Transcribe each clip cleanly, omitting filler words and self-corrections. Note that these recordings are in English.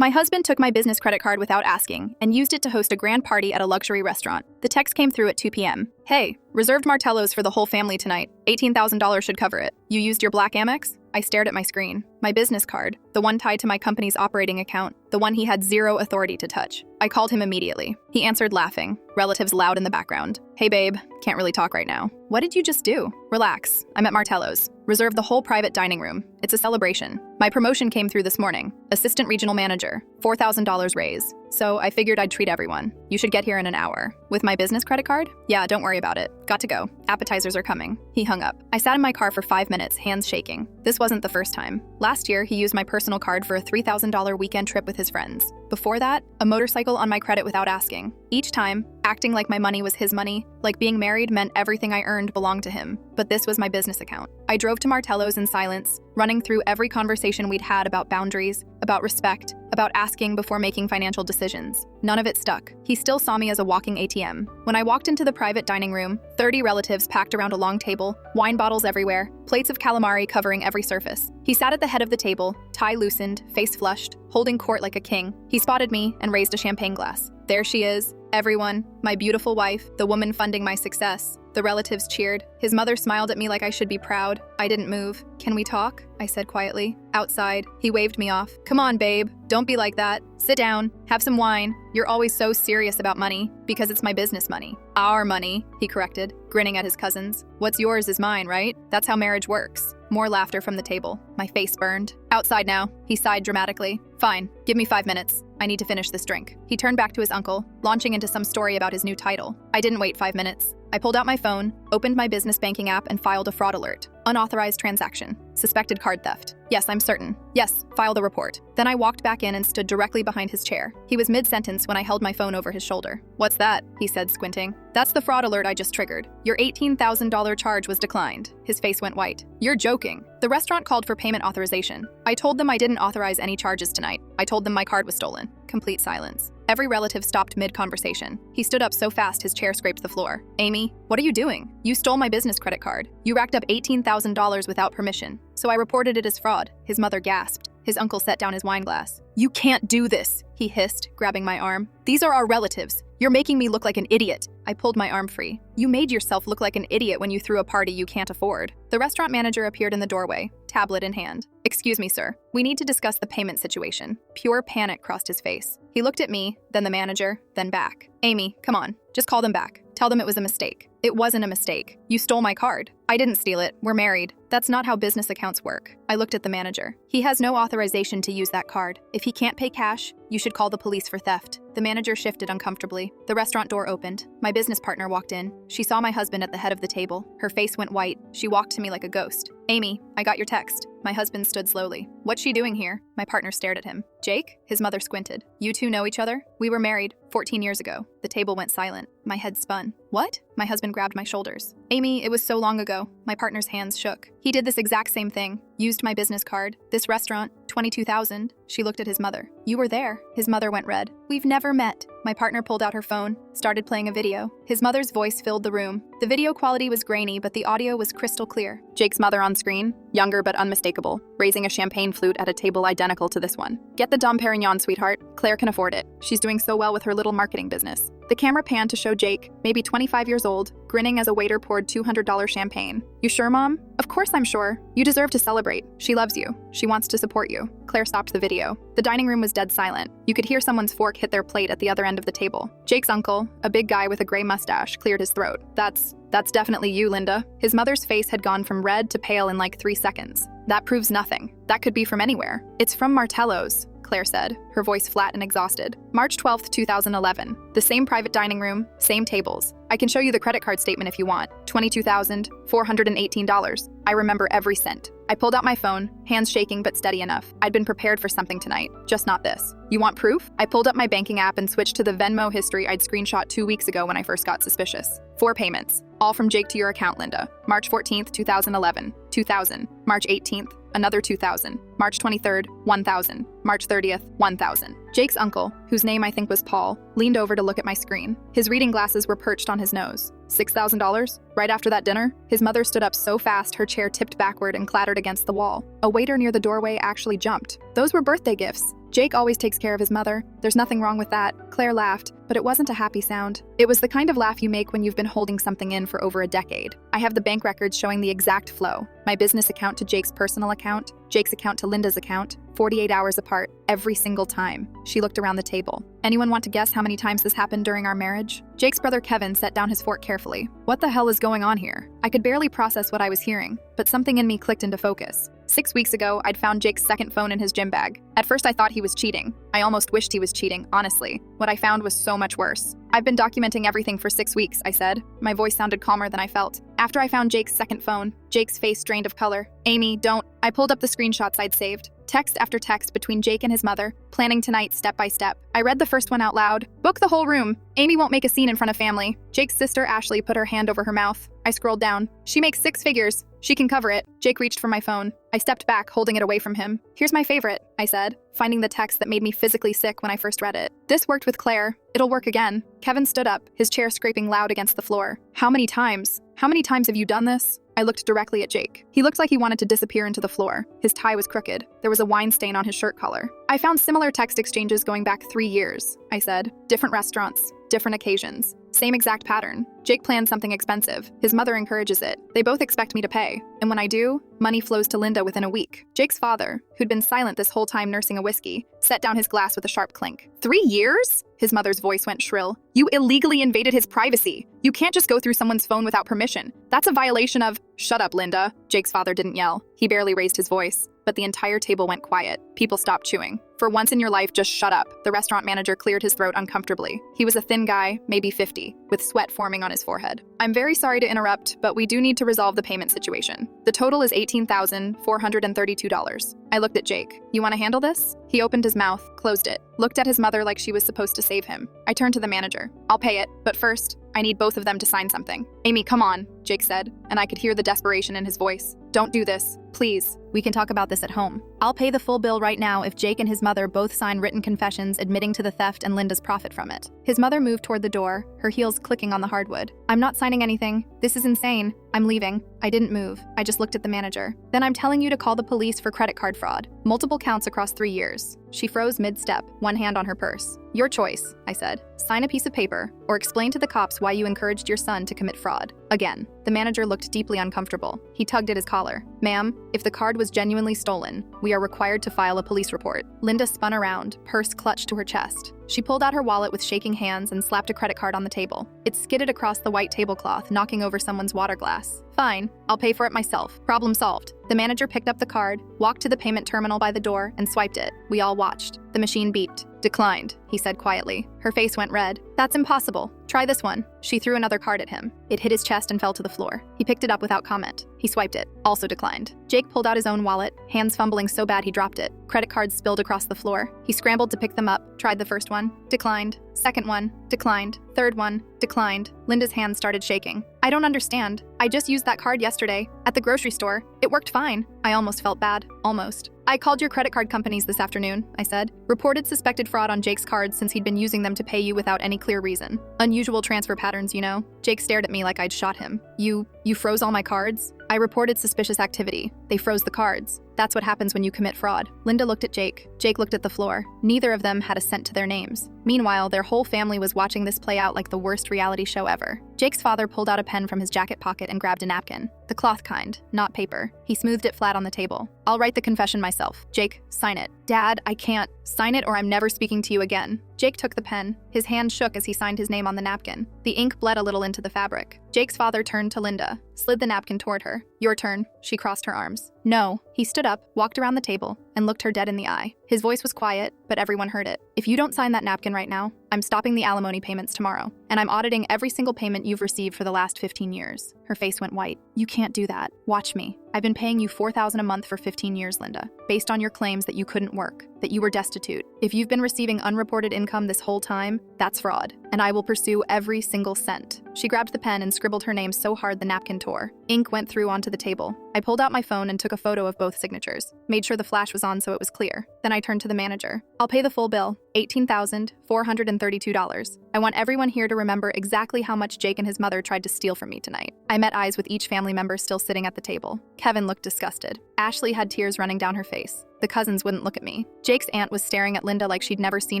My husband took my business credit card without asking and used it to host a grand party at a luxury restaurant. The text came through at 2 p.m. Hey, reserved Martello's for the whole family tonight. $18,000 should cover it. You used your black Amex? I stared at my screen. My business card, the one tied to my company's operating account, the one he had zero authority to touch. I called him immediately. He answered laughing, relatives loud in the background. Hey babe, can't really talk right now. What did you just do? Relax, I'm at Martello's. Reserve the whole private dining room. It's a celebration. My promotion came through this morning. Assistant regional manager, $4,000 raise. So I figured I'd treat everyone. You should get here in an hour. With my business credit card? Yeah, don't worry about it. Got to go. Appetizers are coming. He hung up. I sat in my car for 5 minutes, hands shaking. This wasn't the first time. Last year, he used my personal card for a $3,000 weekend trip with his friends. Before that, a motorcycle on my credit without asking. Each time, acting like my money was his money, like being married meant everything I earned belonged to him. But this was my business account. I drove to Martello's in silence, running through every conversation we'd had about boundaries, about respect, about asking before making financial decisions. None of it stuck. He still saw me as a walking ATM. When I walked into the private dining room, 30 relatives packed around a long table, wine bottles everywhere, plates of calamari covering every surface. He sat at the head of the table, tie loosened, face flushed, holding court like a king. He spotted me and raised a champagne glass. There she is, everyone, my beautiful wife, the woman funding my success. The relatives cheered. His mother smiled at me like I should be proud. I didn't move. Can we talk? I said quietly. Outside, he waved me off. Come on, babe. Don't be like that. Sit down. Have some wine. You're always so serious about money because it's my business money. Our money, he corrected, grinning at his cousins. What's yours is mine, right? That's how marriage works. More laughter from the table. My face burned. Outside now, he sighed dramatically. Fine, give me 5 minutes. I need to finish this drink. He turned back to his uncle, launching into some story about his new title. I didn't wait 5 minutes. I pulled out my phone, opened my business banking app, and filed a fraud alert. Unauthorized transaction. Suspected card theft. Yes, I'm certain. Yes, file the report. Then I walked back in and stood directly behind his chair. He was mid-sentence when I held my phone over his shoulder. What's that? He said, squinting. That's the fraud alert I just triggered. Your $18,000 charge was declined. His face went white. You're joking. The restaurant called for payment authorization. I told them I didn't authorize any charges tonight. I told them my card was stolen. Complete silence. Every relative stopped mid-conversation. He stood up so fast his chair scraped the floor. Amy, what are you doing? You stole my business credit card. You racked up $18,000 without permission. So I reported it as fraud. His mother gasped. His uncle set down his wine glass. You can't do this, he hissed, grabbing my arm. These are our relatives. You're making me look like an idiot. I pulled my arm free. You made yourself look like an idiot when you threw a party you can't afford. The restaurant manager appeared in the doorway, tablet in hand. Excuse me, sir. We need to discuss the payment situation. Pure panic crossed his face. He looked at me, then the manager, then back. Amy, come on. Just call them back. Tell them it was a mistake. It wasn't a mistake. You stole my card. I didn't steal it. We're married. That's not how business accounts work. I looked at the manager. He has no authorization to use that card. If he can't pay cash, you should call the police for theft. The manager shifted uncomfortably. The restaurant door opened. My business partner walked in. She saw my husband at the head of the table. Her face went white. She walked to me like a ghost. Amy, I got your text. My husband stood slowly. What's she doing here? My partner stared at him. Jake? His mother squinted. You two know each other? We were married 14 years ago. The table went silent. My head spun. What? My husband grabbed my shoulders. Amy, it was so long ago. My partner's hands shook. He did this exact same thing. Used my business card. This restaurant, $22,000. She looked at his mother. You were there. His mother went red. We've never met. My partner pulled out her phone, started playing a video. His mother's voice filled the room. The video quality was grainy, but the audio was crystal clear. Jake's mother on screen, younger but unmistakable, raising a champagne flute at a table identical to this one. Get the Dom Perignon, sweetheart. Claire can afford it. She's doing so well with her little marketing business. The camera panned to show Jake, maybe 25 years old, grinning as a waiter poured $200 champagne. You sure, Mom? Of course I'm sure. You deserve to celebrate. She loves you. She wants to support you. Claire stopped the video. The dining room was dead silent. You could hear someone's fork hit their plate at the other end of the table. Jake's uncle, a big guy with a gray mustache, cleared his throat. That's definitely you, Linda. His mother's face had gone from red to pale in like 3 seconds. That proves nothing. That could be from anywhere. It's from Martello's, Claire said, her voice flat and exhausted. March 12th, 2011. The same private dining room, same tables. I can show you the credit card statement if you want. $22,418. I remember every cent. I pulled out my phone, hands shaking but steady enough. I'd been prepared for something tonight, just not this. You want proof? I pulled up my banking app and switched to the Venmo history I'd screenshot 2 weeks ago when I first got suspicious. 4 payments, all from Jake to your account, Linda. March 14th, 2011, $2,000. March 18th, another $2,000. March 23rd, $1,000. March 30th, $1,000. Jake's uncle, whose name I think was Paul, leaned over to look at my screen. His reading glasses were perched on his nose. $6,000? Right after that dinner? His mother stood up so fast her chair tipped backward and clattered against the wall. A waiter near the doorway actually jumped. Those were birthday gifts. Jake always takes care of his mother. There's nothing wrong with that. Claire laughed, but it wasn't a happy sound. It was the kind of laugh you make when you've been holding something in for over a decade. I have the bank records showing the exact flow. My business account to Jake's personal account, Jake's account to Linda's account, 48 hours apart, every single time. She looked around the table. Anyone want to guess how many times this happened during our marriage? Jake's brother Kevin set down his fork carefully. What the hell is going on here? I could barely process what I was hearing, but something in me clicked into focus. 6 weeks ago, I'd found Jake's second phone in his gym bag. At first, I thought he was cheating. I almost wished he was cheating, honestly. What I found was so much worse. I've been documenting everything for 6 weeks, I said. My voice sounded calmer than I felt. After I found Jake's second phone, Jake's face drained of color. Amy, don't. I pulled up the screenshots I'd saved. Text after text between Jake and his mother, planning tonight step by step. I read the first one out loud. Book the whole room. Amy won't make a scene in front of family. Jake's sister Ashley put her hand over her mouth. I scrolled down. She makes 6 figures. She can cover it. Jake reached for my phone. I stepped back, holding it away from him. Here's my favorite, I said, finding the text that made me physically sick when I first read it. This worked with Claire. It'll work again. Kevin stood up, his chair scraping loud against the floor. How many times? How many times have you done this? I looked directly at Jake. He looked like he wanted to disappear into the floor. His tie was crooked. There was a wine stain on his shirt collar. I found similar text exchanges going back 3 years, I said. Different restaurants, different occasions. Same exact pattern. Jake planned something expensive. His mother encourages it. They both expect me to pay. And when I do, money flows to Linda within a week. Jake's father, who'd been silent this whole time nursing a whiskey, set down his glass with a sharp clink. 3 years? His mother's voice went shrill. You illegally invaded his privacy. You can't just go through someone's phone without permission. That's a violation of— Shut up, Linda. Jake's father didn't yell. He barely raised his voice. But the entire table went quiet. People stopped chewing. For once in your life, just shut up. The restaurant manager cleared his throat uncomfortably. He was a thin guy, maybe 50, with sweat forming on his forehead. I'm very sorry to interrupt, but we do need to resolve the payment situation. The total is $18,432. I looked at Jake. You want to handle this? He opened his mouth, closed it, looked at his mother like she was supposed to save him. I turned to the manager. I'll pay it, but first, I need both of them to sign something. Amy, come on, Jake said, and I could hear the desperation in his voice. Don't do this, please. We can talk about this at home. I'll pay the full bill right now if Jake and his mother both sign written confessions admitting to the theft and Linda's profit from it. His mother moved toward the door, her heels clicking on the hardwood. I'm not signing anything. This is insane. I'm leaving. I didn't move. I just looked at the manager. Then I'm telling you to call the police for credit card fraud. Multiple counts across 3 years. She froze mid-step, one hand on her purse. Your choice, I said. Sign a piece of paper, or explain to the cops why you encouraged your son to commit fraud. Again, the manager looked deeply uncomfortable. He tugged at his collar. Ma'am, if the card was genuinely stolen, we are required to file a police report. Linda spun around, purse clutched to her chest. She pulled out her wallet with shaking hands and slapped a credit card on the table. It skidded across the white tablecloth, knocking over someone's water glass. Fine, I'll pay for it myself. Problem solved. The manager picked up the card, walked to the payment terminal by the door, and swiped it. We all watched. The machine beeped. Declined, he said quietly. Her face went red. That's impossible. Try this one. She threw another card at him. It hit his chest and fell to the floor. He picked it up without comment. He swiped it. Also declined. Jake pulled out his own wallet, hands fumbling so bad he dropped it. Credit cards spilled across the floor. He scrambled to pick them up, tried the first one. Declined. Second one. Declined. Third one. Declined. Linda's hands started shaking. I don't understand. I just used that card yesterday, at the grocery store. It worked fine. I almost felt bad. Almost. I called your credit card companies this afternoon, I said. Reported suspected fraud on Jake's cards since he'd been using them to pay you without any clear reason. Unusual transfer patterns, you know. Jake stared at me like I'd shot him. You froze all my cards? I reported suspicious activity. They froze the cards. That's what happens when you commit fraud. Linda looked at Jake. Jake looked at the floor. Neither of them had a cent to their names. Meanwhile, their whole family was watching this play out like the worst reality show ever. Jake's father pulled out a pen from his jacket pocket and grabbed a napkin. The cloth kind, not paper. He smoothed it flat on the table. I'll write the confession myself. Jake, sign it. Dad, I can't. Sign it or I'm never speaking to you again. Jake took the pen. His hand shook as he signed his name on the napkin. The ink bled a little into the fabric. Jake's father turned to Linda, slid the napkin toward her. Your turn. She crossed her arms. No. He stood up, walked around the table, and looked her dead in the eye. His voice was quiet, but everyone heard it. If you don't sign that napkin right now, I'm stopping the alimony payments tomorrow, and I'm auditing every single payment you've received for the last 15 years. Her face went white. You can't do that. Watch me. I've been paying you $4,000 a month for 15 years, Linda, based on your claims that you couldn't work, that you were destitute. If you've been receiving unreported income this whole time, that's fraud, and I will pursue every single cent. She grabbed the pen and scribbled her name so hard the napkin tore. Ink went through onto the table. I pulled out my phone and took a photo of both signatures, made sure the flash was on so it was clear. Then I turned to the manager. I'll pay the full bill, $18,432. I want everyone here to remember exactly how much Jake and his mother tried to steal from me tonight. I met eyes with each family member still sitting at the table. Kevin looked disgusted. Ashley had tears running down her face. The cousins wouldn't look at me. Jake's aunt was staring at Linda like she'd never seen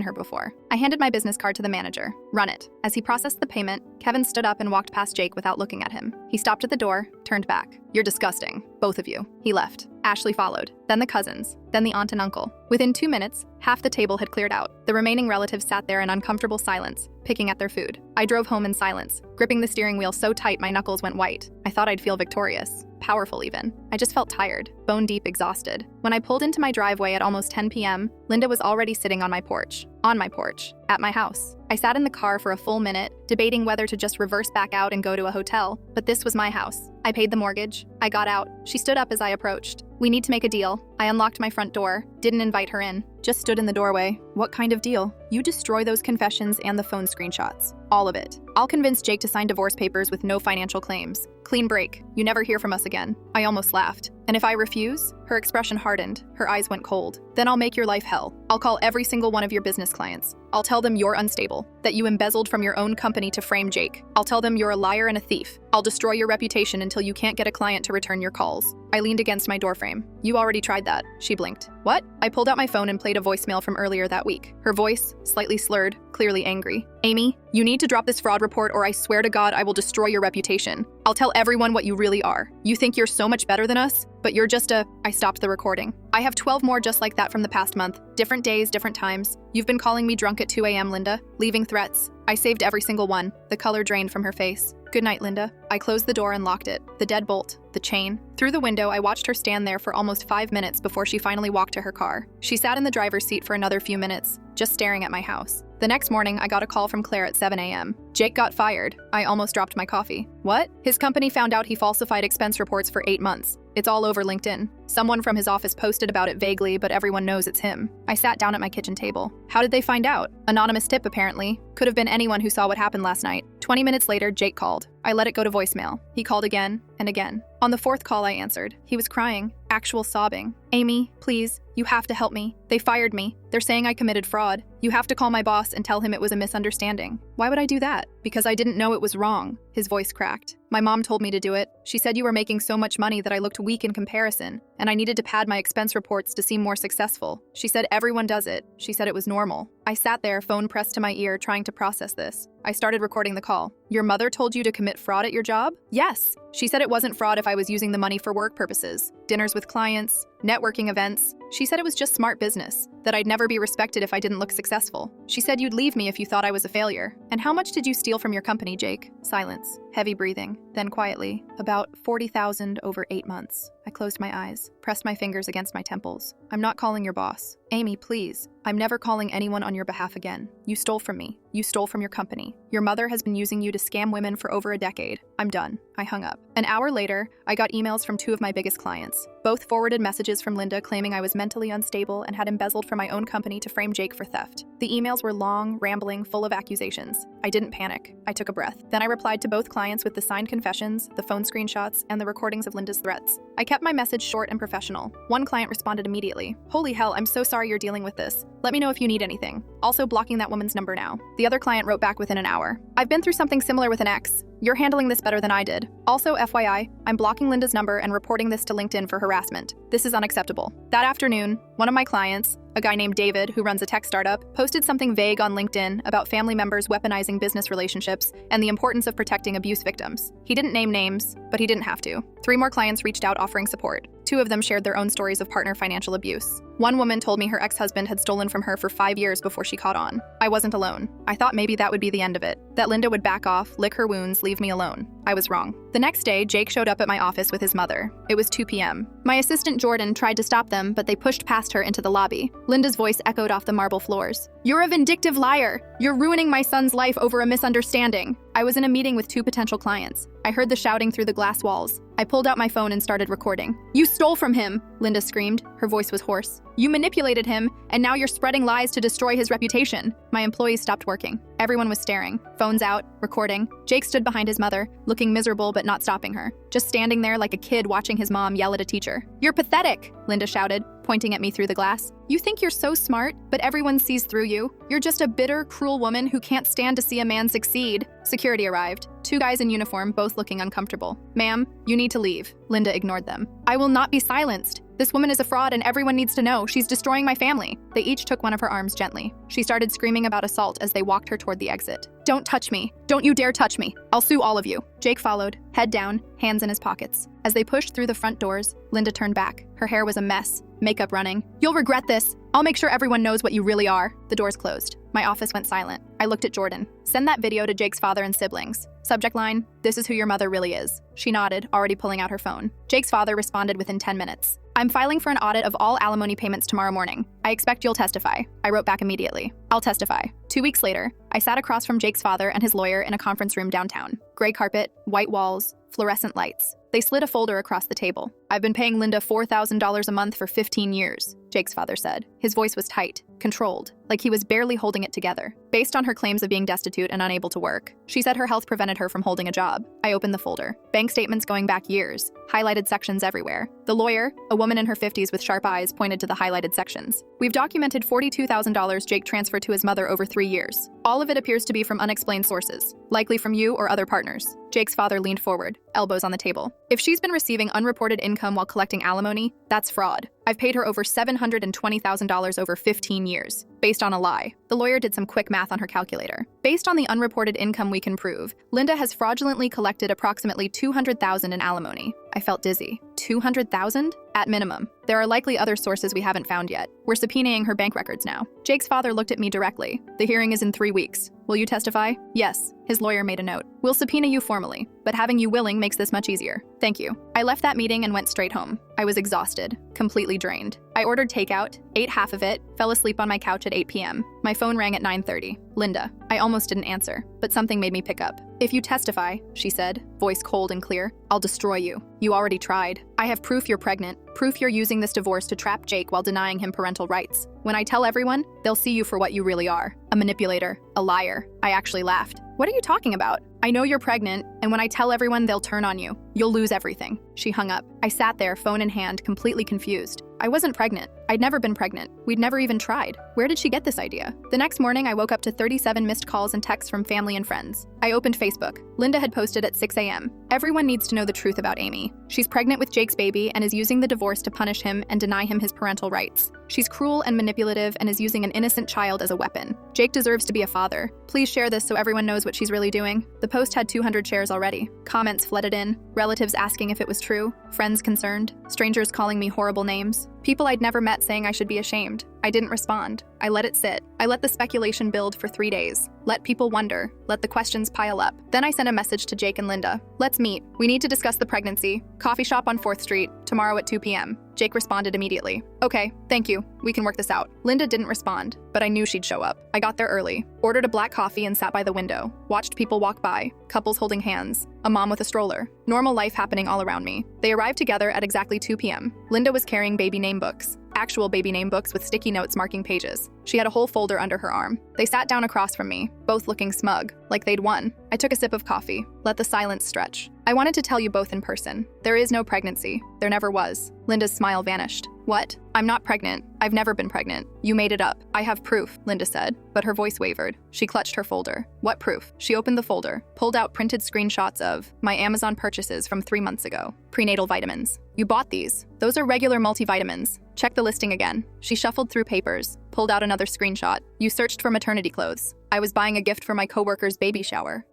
her before. I handed my business card to the manager. Run it. As he processed the payment, Kevin stood up and walked past Jake without looking at him. He stopped at the door, turned back. You're disgusting, both of you. He left. Ashley followed, then the cousins, then the aunt and uncle. Within 2 minutes, half the table had cleared out. The remaining relatives sat there in uncomfortable silence, picking at their food. I drove home in silence, gripping the steering wheel so tight my knuckles went white. I thought I'd feel victorious. Powerful even. I just felt tired, bone deep exhausted. When I pulled into my driveway at almost 10 p.m., Linda was already sitting on my porch, at my house. I sat in the car for a full minute, debating whether to just reverse back out and go to a hotel, but this was my house. I paid the mortgage. I got out. She stood up as I approached. We need to make a deal. I unlocked my front door, didn't invite her in, just stood in the doorway. What kind of deal? You destroy those confessions and the phone screenshots. All of it. I'll convince Jake to sign divorce papers with no financial claims. Clean break. You never hear from us again. I almost laughed. And if I refuse? Her expression hardened. Her eyes went cold. Then I'll make your life hell. I'll call every single one of your business clients. I'll tell them you're unstable, that you embezzled from your own company to frame Jake. I'll tell them you're a liar and a thief. I'll destroy your reputation until you can't get a client to return your calls. I leaned against my doorframe. You already tried that. She blinked. What? I pulled out my phone and played a voicemail from earlier that week. Her voice, slightly slurred, clearly angry. Amy, you need to drop this fraud report or I swear to God I will destroy your reputation. I'll tell everyone what you really are. You think you're so much better than us? But you're just a... I stopped the recording. I have 12 more just like that from the past month. Different days, different times. You've been calling me drunk at 2 a.m., Linda. Leaving threats. I saved every single one. The color drained from her face. Good night, Linda. I closed the door and locked it. The deadbolt. The chain. Through the window, I watched her stand there for almost 5 minutes before she finally walked to her car. She sat in the driver's seat for another few minutes, just staring at my house. The next morning, I got a call from Claire at 7 a.m. Jake got fired. I almost dropped my coffee. What? His company found out he falsified expense reports for 8 months. It's all over LinkedIn. Someone from his office posted about it vaguely, but everyone knows it's him. I sat down at my kitchen table. How did they find out? Anonymous tip, apparently. Could have been anyone who saw what happened last night. 20 minutes later, Jake called. I let it go to voicemail. He called again and again. On the 4th call, I answered. He was crying, actual sobbing. Amy, please, you have to help me. They fired me. They're saying I committed fraud. You have to call my boss and tell him it was a misunderstanding. Why would I do that? Because I didn't know it was wrong. His voice cracked. My mom told me to do it. She said you were making so much money that I looked weak in comparison, and I needed to pad my expense reports to seem more successful. She said everyone does it. She said it was normal. I sat there, phone pressed to my ear, trying to process this. I started recording the call. Your mother told you to commit fraud at your job? Yes. She said it wasn't fraud if I was using the money for work purposes, dinners with clients, networking events. She said it was just smart business, that I'd never be respected if I didn't look successful. She said you'd leave me if you thought I was a failure. And how much did you steal from your company, Jake? Silence. Heavy breathing. Then quietly, about $40,000 over 8 months. I closed my eyes, pressed my fingers against my temples. I'm not calling your boss. Amy, please. I'm never calling anyone on your behalf again. You stole from me. You stole from your company. Your mother has been using you to scam women for over a decade. I'm done. I hung up. An hour later, I got emails from 2 of my biggest clients. Both forwarded messages from Linda claiming I was mentally unstable and had embezzled from my own company to frame Jake for theft. The emails were long, rambling, full of accusations. I didn't panic. I took a breath. Then I replied to both clients with the signed confessions, the phone screenshots, and the recordings of Linda's threats. I kept my message short and professional. One client responded immediately. Holy hell, I'm so sorry you're dealing with this. Let me know if you need anything. Also blocking that woman's number now. The other client wrote back within an hour. I've been through something similar with an ex. You're handling this better than I did. Also, FYI, I'm blocking Linda's number and reporting this to LinkedIn for harassment. This is unacceptable. That afternoon, one of my clients, a guy named David who runs a tech startup, posted something vague on LinkedIn about family members weaponizing business relationships and the importance of protecting abuse victims. He didn't name names, but he didn't have to. 3 more clients reached out offering support. 2 of them shared their own stories of partner financial abuse. One woman told me her ex-husband had stolen from her for 5 years before she caught on. I wasn't alone. I thought maybe that would be the end of it. That Linda would back off, lick her wounds, leave me alone. I was wrong. The next day, Jake showed up at my office with his mother. It was 2 p.m. My assistant Jordan tried to stop them, but they pushed past her into the lobby. Linda's voice echoed off the marble floors. You're a vindictive liar. You're ruining my son's life over a misunderstanding. I was in a meeting with 2 potential clients. I heard the shouting through the glass walls. I pulled out my phone and started recording. You stole from him. Linda screamed. Her voice was hoarse. You manipulated him, and now you're spreading lies to destroy his reputation. My employees stopped working. Everyone was staring, phones out, recording. Jake stood behind his mother, looking miserable but not stopping her, just standing there like a kid watching his mom yell at a teacher. You're pathetic, Linda shouted, pointing at me through the glass. You think you're so smart, but everyone sees through you. You're just a bitter, cruel woman who can't stand to see a man succeed. Security arrived. 2 guys in uniform, both looking uncomfortable. Ma'am, you need to leave. Linda ignored them. I will not be silenced. This woman is a fraud and everyone needs to know. She's destroying my family. They each took one of her arms gently. She started screaming about assault as they walked her toward the exit. Don't touch me. Don't you dare touch me. I'll sue all of you. Jake followed, head down, hands in his pockets. As they pushed through the front doors, Linda turned back. Her hair was a mess, makeup running. You'll regret this. I'll make sure everyone knows what you really are. The doors closed. My office went silent. I looked at Jordan. Send that video to Jake's father and siblings. Subject line, this is who your mother really is. She nodded, already pulling out her phone. Jake's father responded within 10 minutes. I'm filing for an audit of all alimony payments tomorrow morning. I expect you'll testify. I wrote back immediately. I'll testify. 2 weeks later, I sat across from Jake's father and his lawyer in a conference room downtown. Gray carpet, white walls, fluorescent lights. They slid a folder across the table. I've been paying Linda $4,000 a month for 15 years, Jake's father said. His voice was tight, controlled, like he was barely holding it together. Based on her claims of being destitute and unable to work, she said her health prevented her from holding a job. I opened the folder. Bank statements going back years, highlighted sections everywhere. The lawyer, a woman in her 50s with sharp eyes, pointed to the highlighted sections. We've documented $42,000 Jake transferred to his mother over 3 years. All of it appears to be from unexplained sources, likely from you or other partners. Jake's father leaned forward, elbows on the table. If she's been receiving unreported income while collecting alimony, that's fraud. I've paid her over $720,000 over 15 years, based on a lie. The lawyer did some quick math on her calculator. Based on the unreported income we can prove, Linda has fraudulently collected approximately $200,000 in alimony. I felt dizzy. $200,000? At minimum. There are likely other sources we haven't found yet. We're subpoenaing her bank records now. Jake's father looked at me directly. The hearing is in 3 weeks. Will you testify? Yes. His lawyer made a note. We'll subpoena you formally, but having you willing makes this much easier. Thank you. I left that meeting and went straight home. I was exhausted, completely drained. I ordered takeout, ate half of it, fell asleep on my couch at 8 p.m. My phone rang at 9:30. Linda. I almost didn't answer, but something made me pick up. If you testify, she said, voice cold and clear, I'll destroy you. You already tried. I have proof you're pregnant, proof you're using this divorce to trap Jake while denying him parental rights. When I tell everyone, they'll see you for what you really are, a manipulator, a liar. I actually laughed. What are you talking about? I know you're pregnant, and when I tell everyone, they'll turn on you. You'll lose everything. She hung up. I sat there, phone in hand, completely confused. I wasn't pregnant. I'd never been pregnant. We'd never even tried. Where did she get this idea? The next morning, I woke up to 37 missed calls and texts from family and friends. I opened Facebook. Linda had posted at 6 a.m. Everyone needs to know the truth about Amy. She's pregnant with Jake's baby and is using the divorce to punish him and deny him his parental rights. She's cruel and manipulative and is using an innocent child as a weapon. Jake deserves to be a father. Please share this so everyone knows what she's really doing. The post had 200 shares already. Comments flooded in. Relatives asking if it was true. Friends concerned. Strangers calling me horrible names. People I'd never met saying I should be ashamed. I didn't respond. I let it sit. I let the speculation build for 3 days. Let people wonder. Let the questions pile up. Then I sent a message to Jake and Linda. Let's meet. We need to discuss the pregnancy. Coffee shop on 4th Street, tomorrow at 2 p.m. Jake responded immediately. Okay, thank you. We can work this out. Linda didn't respond, but I knew she'd show up. I got there early, ordered a black coffee and sat by the window. Watched people walk by, couples holding hands, a mom with a stroller. Normal life happening all around me. They arrived together at exactly 2 p.m. Linda was carrying baby name books. Actual baby name books with sticky notes marking pages. She had a whole folder under her arm. They sat down across from me, both looking smug, like they'd won. I took a sip of coffee, let the silence stretch. I wanted to tell you both in person. There is no pregnancy. There never was. Linda's smile vanished. What? I'm not pregnant. I've never been pregnant. You made it up. I have proof, Linda said, but her voice wavered. She clutched her folder. What proof? She opened the folder, pulled out printed screenshots of my Amazon purchases from 3 months ago. Prenatal vitamins. You bought these. Those are regular multivitamins. Check the listing again. She shuffled through papers, pulled out another screenshot. You searched for maternity clothes. I was buying a gift for my coworker's baby shower.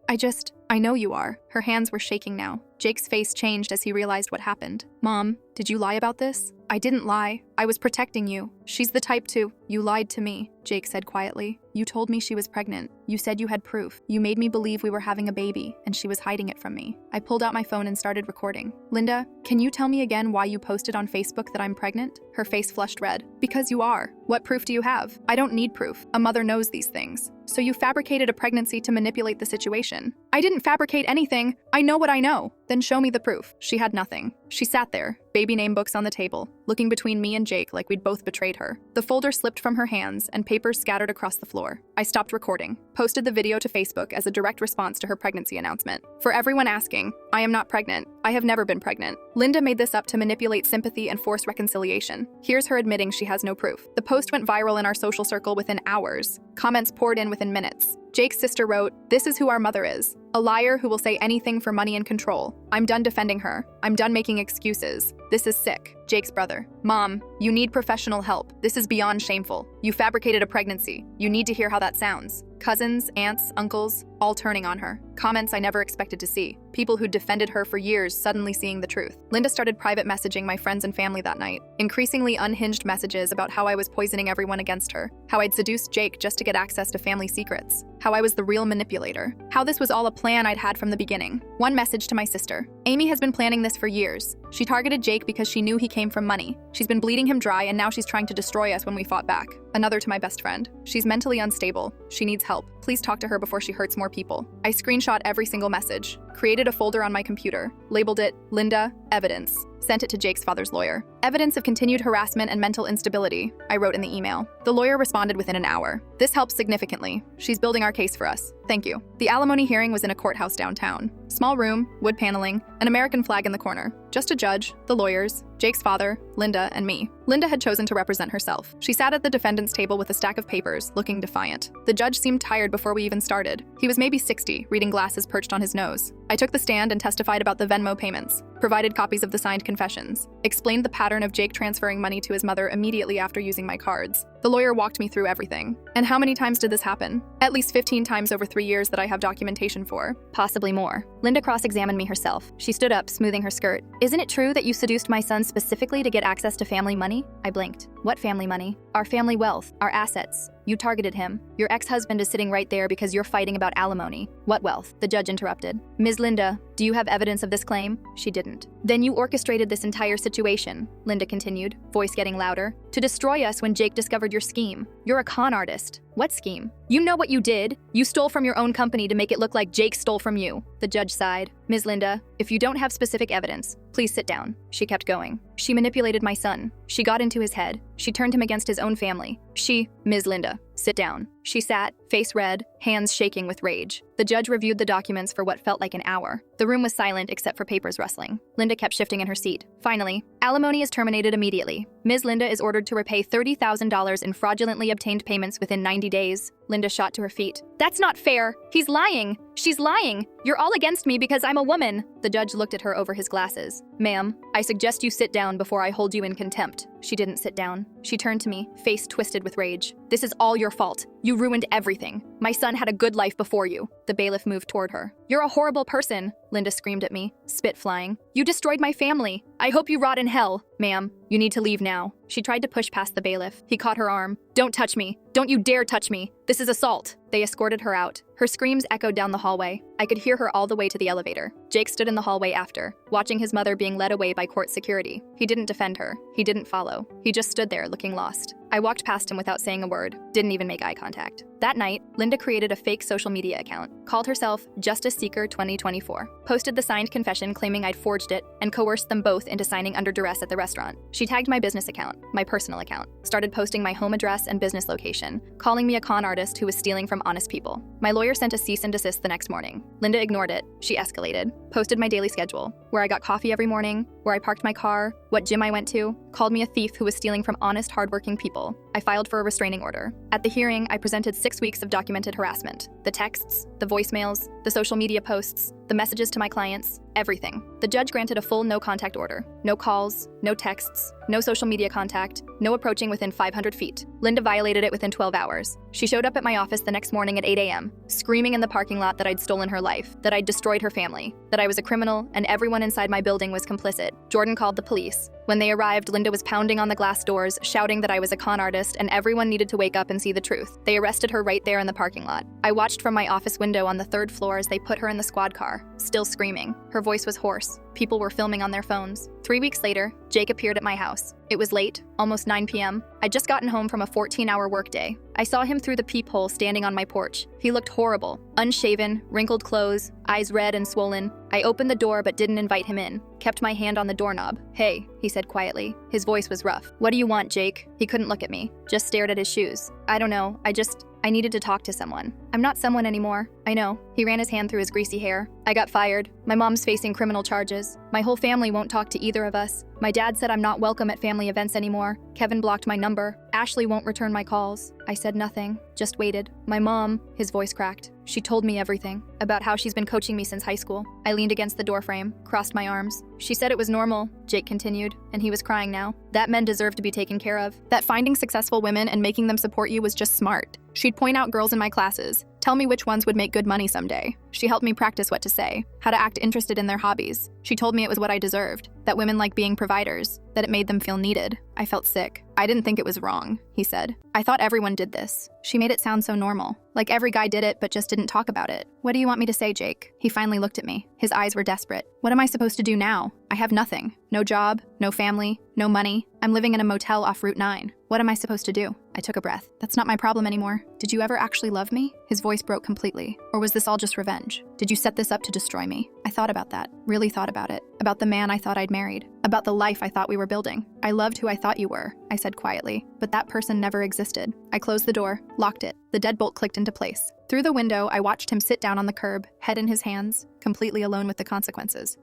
I know you are. Her hands were shaking now. Jake's face changed as he realized what happened. Mom, did you lie about this? I didn't lie. I was protecting you. She's the type to. You lied to me, Jake said quietly. You told me she was pregnant. You said you had proof. You made me believe we were having a baby, and she was hiding it from me. I pulled out my phone and started recording. Linda, can you tell me again why you posted on Facebook that I'm pregnant? Her face flushed red. Because you are. What proof do you have? I don't need proof. A mother knows these things. So you fabricated a pregnancy to manipulate the situation. I didn't fabricate anything. I know what I know. Then show me the proof. She had nothing. She sat there, baby name books on the table, looking between me and Jake like we'd both betrayed her. The folder slipped from her hands and papers scattered across the floor. I stopped recording, posted the video to Facebook as a direct response to her pregnancy announcement. For everyone asking, I am not pregnant. I have never been pregnant. Linda made this up to manipulate sympathy and force reconciliation. Here's her admitting she has no proof. The post went viral in our social circle within hours. Comments poured in within minutes. Jake's sister wrote, "This is who our mother is. A liar who will say anything for money and control. I'm done defending her. I'm done making excuses. This is sick." Jake's brother, "Mom, you need professional help. This is beyond shameful. You fabricated a pregnancy. You need to hear how that sounds." Cousins, aunts, uncles, all turning on her. Comments I never expected to see. People who defended her for years suddenly seeing the truth. Linda started private messaging my friends and family that night. Increasingly unhinged messages about how I was poisoning everyone against her. How I'd seduced Jake just to get access to family secrets. How I was the real manipulator. How this was all a plan I'd had from the beginning. One message to my sister. "Amy has been planning this for years. She targeted Jake because she knew he came from money. She's been bleeding him dry and now she's trying to destroy us when we fought back." Another to my best friend. "She's mentally unstable. She needs help. Please talk to her before she hurts more people." I screenshot every single message, created a folder on my computer, labeled it Linda Evidence, sent it to Jake's father's lawyer. "Evidence of continued harassment and mental instability," I wrote in the email. The lawyer responded within an hour. "This helps significantly. She's building our case for us. Thank you." The alimony hearing was in a courthouse downtown. Small room, wood paneling, an American flag in the corner. Just a judge, the lawyers, Jake's father, Linda, and me. Linda had chosen to represent herself. She sat at the defendant's table with a stack of papers, looking defiant. The judge seemed tired before we even started. He was maybe 60, reading glasses perched on his nose. I took the stand and testified about the Venmo payments, provided copies of the signed confessions, explained the pattern of Jake transferring money to his mother immediately after using my cards. The lawyer walked me through everything. And how many times did this happen? At least 15 times over 3 years that I have documentation for. Possibly more. Linda cross-examined me herself. She stood up, smoothing her skirt. "Isn't it true that you seduced my son specifically to get access to family money?" I blinked. "What family money?" "Our family wealth, our assets. You targeted him. Your ex-husband is sitting right there because you're fighting about alimony." "What wealth?" the judge interrupted. "Ms. Linda, do you have evidence of this claim?" She didn't. "Then you orchestrated this entire situation," Linda continued, voice getting louder, "to destroy us when Jake discovered your scheme. You're a con artist." "What scheme?" "You know what you did. You stole from your own company to make it look like Jake stole from you." The judge sighed. "Ms. Linda, if you don't have specific evidence, please sit down." She kept going. "She manipulated my son. She got into his head. She turned him against his own family. Ms. Linda, sit down." She sat, face red, hands shaking with rage. The judge reviewed the documents for what felt like an hour. The room was silent except for papers rustling. Linda kept shifting in her seat. Finally, "Alimony is terminated immediately. Ms. Linda is ordered to repay $30,000 in fraudulently obtained payments within 90 days. Linda shot to her feet. "That's not fair. He's lying. She's lying. You're all against me because I'm a woman." The judge looked at her over his glasses. "Ma'am, I suggest you sit down before I hold you in contempt." She didn't sit down. She turned to me, face twisted with rage. "This is all your fault. You ruined everything. My son had a good life before you." The bailiff moved toward her. "You're a horrible person," Linda screamed at me, spit flying. "You destroyed my family. I hope you rot in hell." "Ma'am, you need to leave now." She tried to push past the bailiff. He caught her arm. "Don't touch me. Don't you dare touch me. This is assault." They escorted her out. Her screams echoed down the hallway. I could hear her all the way to the elevator. Jake stood in the hallway after, watching his mother being led away by court security. He didn't defend her. He didn't follow. He just stood there looking lost. I walked past him without saying a word, didn't even make eye contact. That night, Linda created a fake social media account, called herself Justice Seeker 2024, posted the signed confession claiming I'd forged it, and coerced them both into signing under duress at the restaurant. She tagged my business account, my personal account, started posting my home address and business location, calling me a con artist who was stealing from honest people. My lawyer sent a cease and desist the next morning. Linda ignored it. She escalated, posted my daily schedule, where I got coffee every morning, where I parked my car, what gym I went to, called me a thief who was stealing from honest, hardworking people. I filed for a restraining order. At the hearing, I presented 6 weeks of documented harassment. The texts, the voicemails, the social media posts, the messages to my clients, everything. The judge granted a full no-contact order. No calls, no texts, no social media contact, no approaching within 500 feet. Linda violated it within 12 hours. She showed up at my office the next morning at 8 a.m., screaming in the parking lot that I'd stolen her life, that I'd destroyed her family, that I was a criminal, and everyone inside my building was complicit. Jordan called the police. When they arrived, Linda was pounding on the glass doors, shouting that I was a con artist and everyone needed to wake up and see the truth. They arrested her right there in the parking lot. I watched from my office window on the 3rd floor as they put her in the squad car, still screaming. Her voice was hoarse. People were filming on their phones. 3 weeks later, Jake appeared at my house. It was late, almost 9 p.m. I'd just gotten home from a 14-hour workday. I saw him through the peephole standing on my porch. He looked horrible. Unshaven, wrinkled clothes, eyes red and swollen. I opened the door but didn't invite him in. Kept my hand on the doorknob. "Hey," he said quietly. His voice was rough. "What do you want, Jake?" He couldn't look at me. Just stared at his shoes. "I don't know. I needed to talk to someone. I'm not someone anymore. I know." He ran his hand through his greasy hair. "I got fired. My mom's facing criminal charges. My whole family won't talk to either of us. My dad said I'm not welcome at family events anymore. Kevin blocked my number. Ashley won't return my calls." I said nothing, just waited. "My mom," his voice cracked. "She told me everything, about how she's been coaching me since high school." I leaned against the doorframe, crossed my arms. "She said it was normal," Jake continued, and he was crying now. "That men deserve to be taken care of." That finding successful women and making them support you was just smart. She'd point out girls in my classes, tell me which ones would make good money someday. She helped me practice what to say, how to act interested in their hobbies. She told me it was what I deserved, that women like being providers, that it made them feel needed. I felt sick. "I didn't think it was wrong," he said. "I thought everyone did this." She made it sound so normal, like every guy did it but just didn't talk about it. "What do you want me to say, Jake?" He finally looked at me. His eyes were desperate. "What am I supposed to do now? I have nothing. No job, no family, no money. I'm living in a motel off Route 9. What am I supposed to do?" I took a breath. "That's not my problem anymore. Did you ever actually love me?" His voice broke completely. "Or was this all just revenge? Did you set this up to destroy me?" I thought about that, really thought about it. About the man I thought I'd married. About the life I thought we were building. "I loved who I thought you were," I said quietly, "but that person never existed." I closed the door, locked it. The deadbolt clicked into place. Through the window, I watched him sit down on the curb, head in his hands, completely alone with the consequences.